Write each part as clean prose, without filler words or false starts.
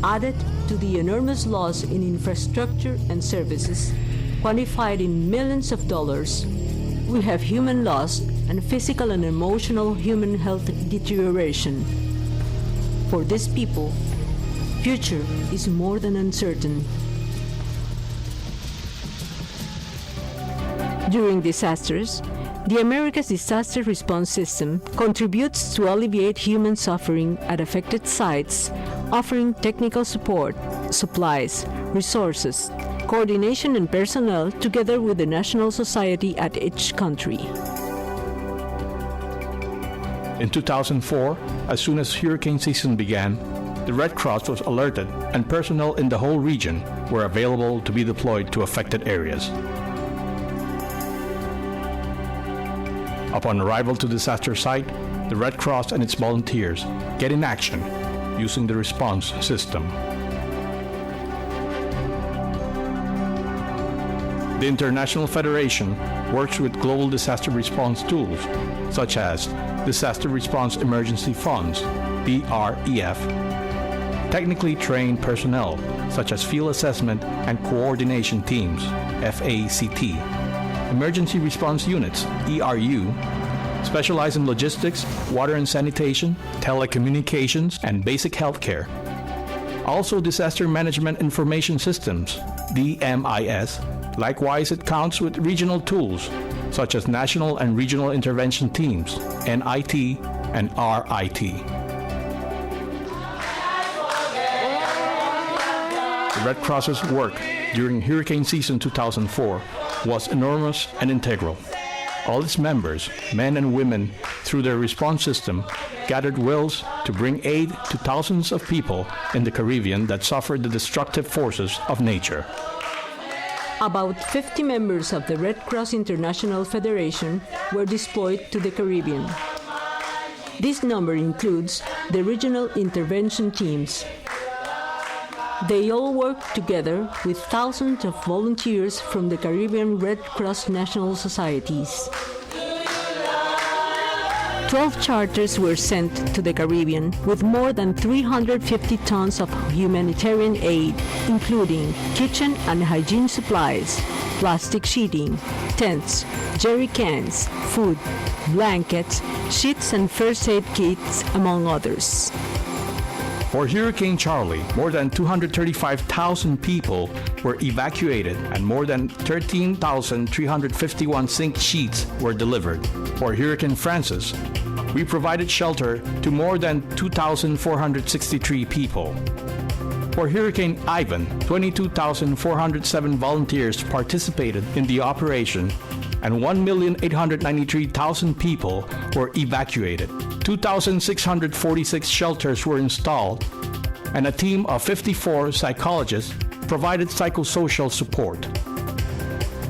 Added to the enormous loss in infrastructure and services, quantified in millions of dollars, we have human loss and physical and emotional human health deterioration. For these people, future is more than uncertain. During disasters, the America's disaster response system contributes to alleviate human suffering at affected sites, offering technical support, supplies, resources, coordination and personnel together with the national society at each country. In 2004, as soon as hurricane season began, the Red Cross was alerted and personnel in the whole region were available to be deployed to affected areas. Upon arrival to disaster site, the Red Cross and its volunteers get in action using the response system. The International Federation works with global disaster response tools such as Disaster Response Emergency Funds, DREF, technically trained personnel such as Field Assessment and Coordination Teams, FACT, Emergency Response Units, ERU, specialized in logistics, water and sanitation, telecommunications, and basic healthcare. Also Disaster Management Information Systems, DMIS. Likewise, it counts with regional tools such as National and Regional Intervention Teams, NIT and RIT. The Red Cross's work during hurricane season 2004 was enormous and integral. All its members, men and women, through their response system, gathered wills to bring aid to thousands of people in the Caribbean that suffered the destructive forces of nature. About 50 members of the Red Cross International Federation were deployed to the Caribbean. This number includes the regional intervention teams. They all work together with thousands of volunteers from the Caribbean Red Cross National Societies. 12 charters were sent to the Caribbean with more than 350 tons of humanitarian aid, including kitchen and hygiene supplies, plastic sheeting, tents, jerry cans, food, blankets, sheets and first aid kits, among others. For Hurricane Charlie, more than 235,000 people were evacuated and more than 13,351 zinc sheets were delivered. For Hurricane Francis, we provided shelter to more than 2,463 people. For Hurricane Ivan, 22,407 volunteers participated in the operation and 1,893,000 people were evacuated. 2,646 shelters were installed, and a team of 54 psychologists provided psychosocial support.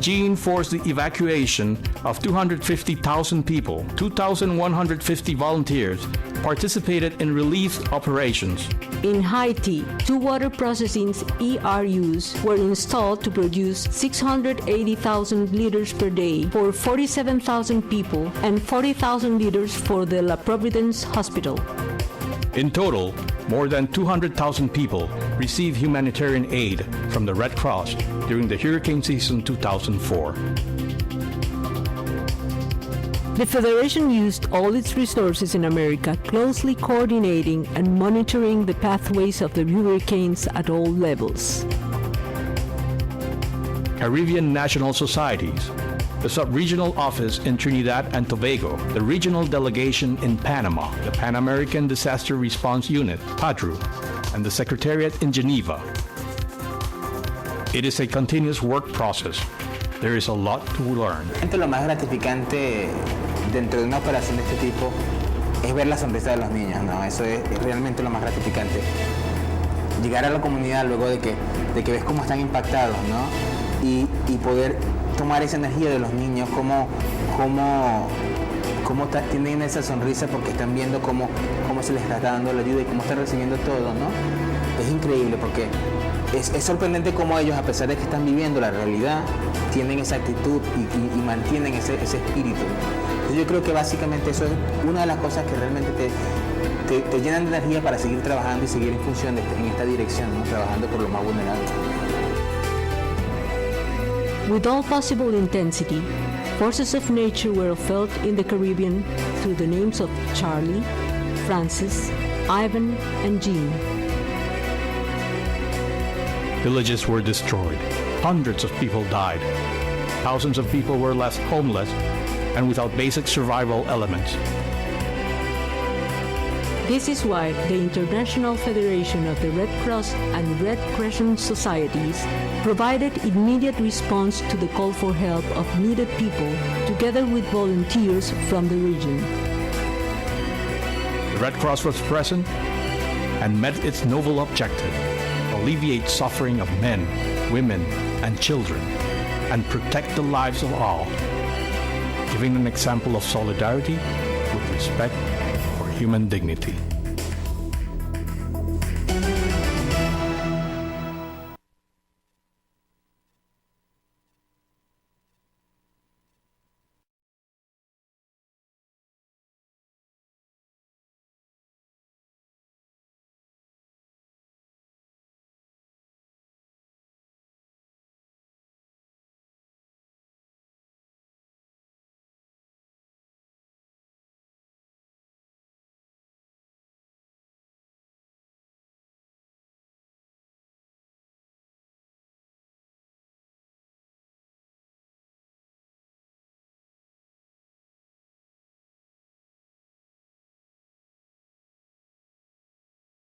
Jean forced the evacuation of 250,000 people. 2,150 volunteers participated in relief operations. In Haiti, 2 water processing ERUs were installed to produce 680,000 liters per day for 47,000 people and 40,000 liters for the La Providence Hospital. In total, more than 200,000 people received humanitarian aid from the Red Cross during the hurricane season 2004. The Federation used all its resources in America, closely coordinating and monitoring the pathways of the hurricanes at all levels. Caribbean National Societies, the Sub-Regional Office in Trinidad and Tobago, the Regional Delegation in Panama, the Pan American Disaster Response Unit, PADRU, and the Secretariat in Geneva. It is a continuous work process. There is a lot to learn. Lo más gratificante dentro de una operación de este tipo es ver la sonrisa de los niños, ¿no? Eso es realmente lo más gratificante. Llegar a la comunidad luego de que ves cómo están impactados, ¿no? Y poder tomar esa energía de los niños, cómo tienen esa sonrisa porque están viendo cómo se les está dando la ayuda y cómo están recibiendo todo, ¿no? Es increíble porque es sorprendente cómo ellos, a pesar de que están viviendo la realidad, tienen esa actitud y mantienen ese espíritu. Entonces yo creo que básicamente eso es una de las cosas que realmente te llenan de energía para seguir trabajando y seguir en función en esta dirección, ¿no? Trabajando por los más vulnerables. With all possible intensity, forces of nature were felt in the Caribbean through the names of Charlie, Francis, Ivan, and Jean. Villages were destroyed. Hundreds of people died. Thousands of people were left homeless and without basic survival elements. This is why the International Federation of the Red Cross and Red Crescent Societies provided immediate response to the call for help of needed people, together with volunteers from the region. The Red Cross was present and met its noble objective: alleviate suffering of men, women, and children, and protect the lives of all, giving an example of solidarity with respect for human dignity.